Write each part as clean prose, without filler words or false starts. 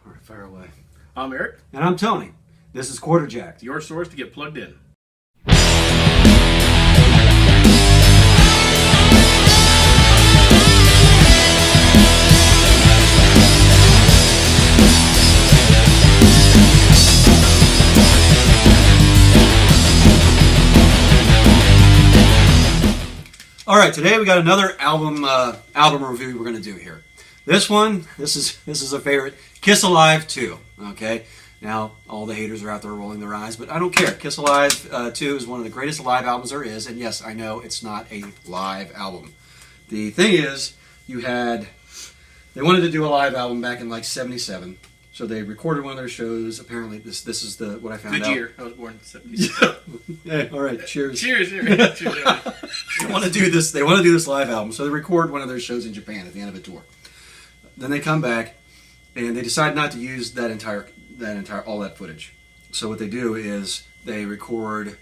All right, fire away. I'm Eric. And I'm Tony. This is Quarterjacked. Your source to get plugged in. All right, today we got another album review we're going to do here. This is a favorite, Kiss Alive 2. Okay, now all the haters are out there rolling their eyes, but I don't care. Kiss Alive 2 is one of the greatest live albums there is, and yes, I know it's not a live album. The thing is, they wanted to do a live album back in like ¡77. So they recorded one of their shows. Apparently, this is what I found out. Good year. I was born in '77. Yeah, all right, cheers. Cheers. They want to do this. They want to do this live album, so they record one of their shows in Japan at the end of a tour. Then they come back, and they decide not to use that entire all that footage. So what they do is they record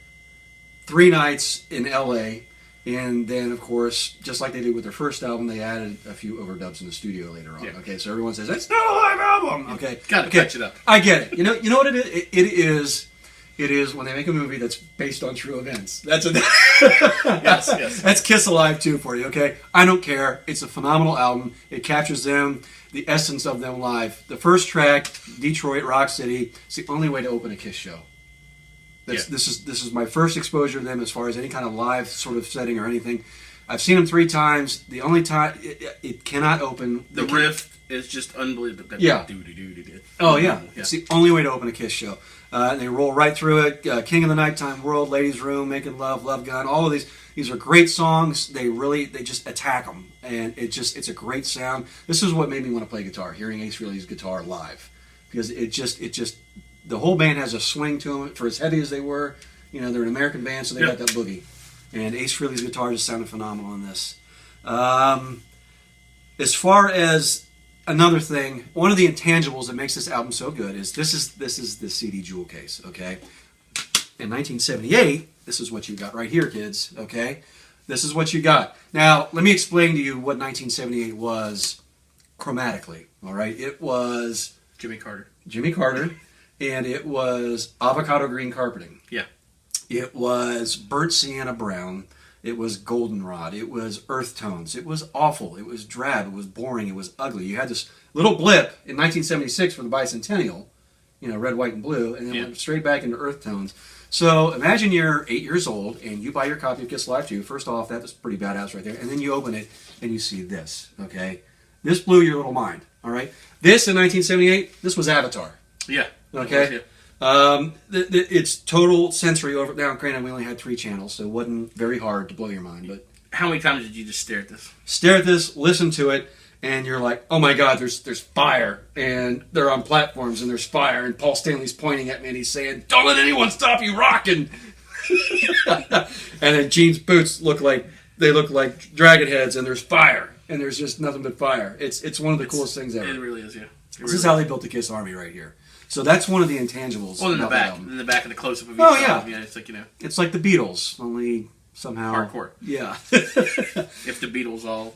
3 nights in L.A. And then, of course, just like they did with their first album, they added a few overdubs in the studio later on. Yeah. Okay, so everyone says, it's not a live album! Okay. Gotta catch it up. I get it. You know what it is? It is when they make a movie that's based on true events. That's a yes. That's Kiss Alive 2 for you, okay? I don't care. It's a phenomenal album. It captures them, the essence of them live. The first track, Detroit, Rock City, it's the only way to open a Kiss show. This is my first exposure to them as far as any kind of live sort of setting or anything. I've seen them 3 times. The only time it cannot open. The riff is just unbelievable. Yeah. Oh yeah. It's the only way to open a Kiss show. They roll right through it. King of the Nighttime World, Ladies Room, Making Love, Love Gun. All of these are great songs. They just attack them, and it's a great sound. This is what made me want to play guitar. Hearing Ace Frehley's guitar live, because it just. The whole band has a swing to them. For as heavy as they were, they're an American band, so they got that boogie. And Ace Frehley's guitar just sounded phenomenal in this. As far as another thing, one of the intangibles that makes this album so good is this is the CD jewel case. Okay, in 1978, this is what you got right here, kids. Okay, this is what you got. Now, let me explain to you what 1978 was chromatically. All right, it was Jimmy Carter. And it was avocado green carpeting. Yeah. It was burnt sienna brown. It was goldenrod. It was earth tones. It was awful. It was drab. It was boring. It was ugly. You had this little blip in 1976 for the bicentennial, red, white, and blue, and then went straight back into earth tones. So imagine you're 8 years old and you buy your copy of Kiss Live 2. First off, that was pretty badass right there. And then you open it and you see this, okay? This blew your little mind, all right? This in 1978, this was Avatar. Yeah. Okay. It's total sensory over. Now, granted, we only had 3 channels, so it wasn't very hard to blow your mind. But how many times did you just stare at this? Stare at this, listen to it, and you're like, "Oh my God, there's fire!" And they're on platforms, and there's fire, and Paul Stanley's pointing at me, and he's saying, "Don't let anyone stop you rocking." And then Gene's boots look like dragon heads, and there's fire, and there's just nothing but fire. It's one of the coolest things ever. It really is, yeah. This is how they built the Kiss Army right here. So that's one of the intangibles. Well, in the back of the close-up of each album. Yeah, it's like, It's like the Beatles, only somehow... hardcore. Yeah. If the Beatles all,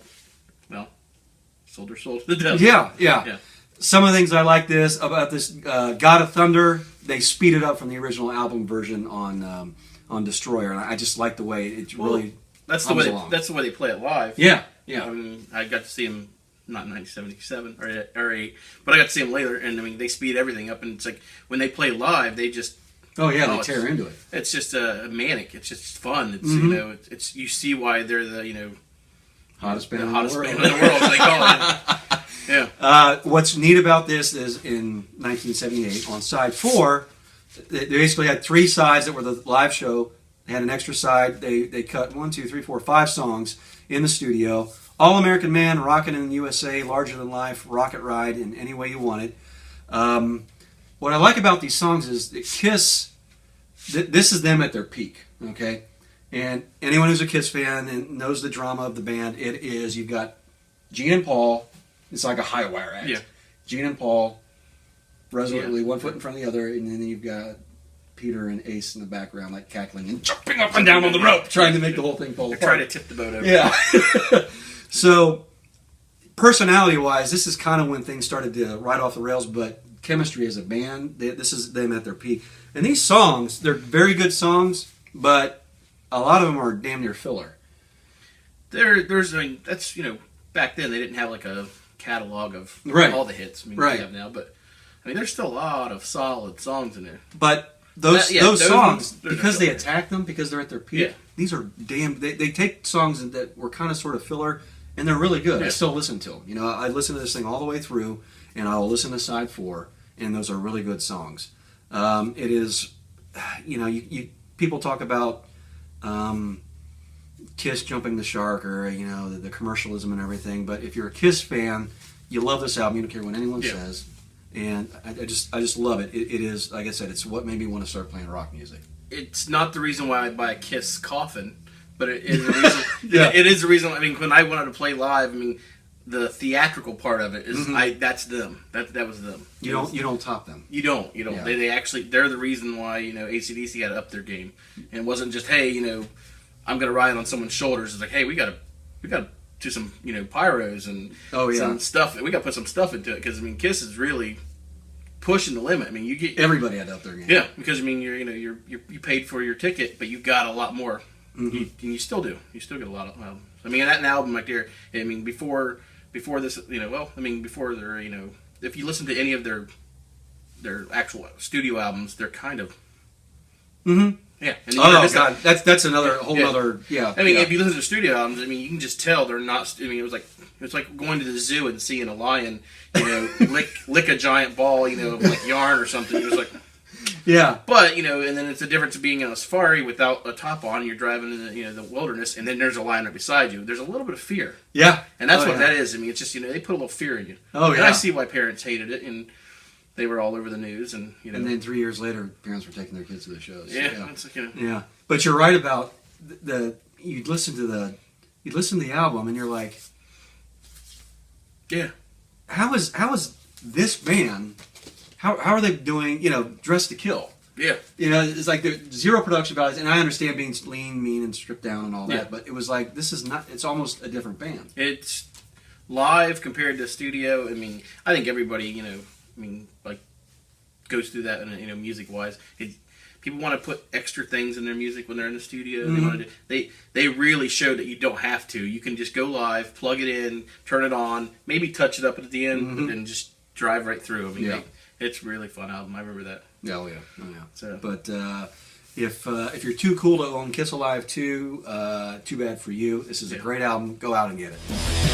sold their soul to the devil. Yeah. Some of the things I like about this God of Thunder, they speed it up from the original album version on Destroyer, and I just like the way it really that's the way they play it live. Yeah. I got to see them. Not in 1977 or 8, but I got to see them later, and they speed everything up, and it's like when they play live, they just they tear into it. It's just manic. It's just fun. It's it's you see why they're the hottest band in the world, as they call it. Yeah. What's neat about this is in 1978 on side 4, they basically had 3 sides that were the live show. They had an extra side. They cut 1, 2, 3, 4, 5 songs in the studio. All American Man, Rockin' in the USA, Larger Than Life, Rocket Ride, in Any Way You Want It. What I like about these songs is that Kiss, this is them at their peak, okay? And anyone who's a Kiss fan and knows the drama of the band, you've got Gene and Paul, it's like a high wire act. Yeah. Gene and Paul, resolutely one foot in front of the other, and then you've got Peter and Ace in the background, like cackling and jumping up and down on the rope, trying to make the whole thing fall apart. Trying to tip the boat over. Yeah. So, personality-wise, this is kind of when things started to ride off the rails, but chemistry as a band. This is them at their peak. And these songs, they're very good songs, but a lot of them are damn near filler. There's I mean, that's back then they didn't have like a catalog of Right. all the hits. I mean, Right. we have now, but I mean, there's still a lot of solid songs in there. But those those songs, ones, they're because they filler. attack them, because they're at their peak, Yeah. these are damn. They take songs that were kind of sort of filler, and they're really good. I Yeah. still listen to them. I listen to this thing all the way through, and I'll listen to side 4, and those are really good songs. It is, you people talk about Kiss jumping the shark, or the commercialism and everything. But if you're a Kiss fan, you love this album. You don't care what anyone Yeah. says, and I just love it. It is, like I said, it's what made me want to start playing rock music. It's not the reason why I buy a Kiss coffin, but it is the reason. Yeah. It is the reason. I mean, when I wanted to play live, I mean, the theatrical part of it is Mhm. that's them. That was them. You don't top them. You don't. Yeah. They actually they're the reason why AC/DC had to up their game, and it wasn't just hey I'm gonna ride on someone's shoulders. It's like hey we gotta do some pyros and Oh, yeah. some stuff. We gotta put some stuff into it because I mean Kiss is really pushing the limit. I mean you get Everybody had to up their game. yeah because I mean you paid for your ticket but you got a lot more. Mhm. And you still do. You still get a lot of. I mean that album right there. I mean before this before their if you listen to any of their actual studio albums, they're kind of Mm-hmm. yeah. And Oh God, that's another whole Yeah. other yeah. I mean, yeah. if you listen to studio albums, I mean, you can just tell they're not. I mean, it's like going to the zoo and seeing a lion, lick a giant ball, of like yarn or something. It was like, yeah. but and then it's the difference of being on a safari without a top on. You're driving in the wilderness, and then there's a lion right beside you. There's a little bit of fear, Yeah. and that's Oh, what yeah. that is. I mean, it's just they put a little fear in you. Oh, And yeah. I see why parents hated it, and they were all over the news, and And then 3 years later, parents were taking their kids to the shows. yeah, it's like Yeah, but you're right about you'd listen to the album and you're like, yeah. how is this band? How are they doing? Dressed to Kill. Yeah. It's like there's zero production values, and I understand being lean, mean, and stripped down and all that. Yeah. But it was like this is not. It's almost a different band. It's live compared to studio. I mean, I think everybody, goes through that, music wise. People want to put extra things in their music when they're in the studio. Mhm. They want to. They really show that you don't have to. You can just go live, plug it in, turn it on, maybe touch it up at the end, Mhm. and just drive right through. I mean, Yeah. it's really fun album. I remember that. Oh yeah. So, But if you're too cool to own Kiss Alive 2, too bad for you. This is a Yeah. great album. Go out and get it.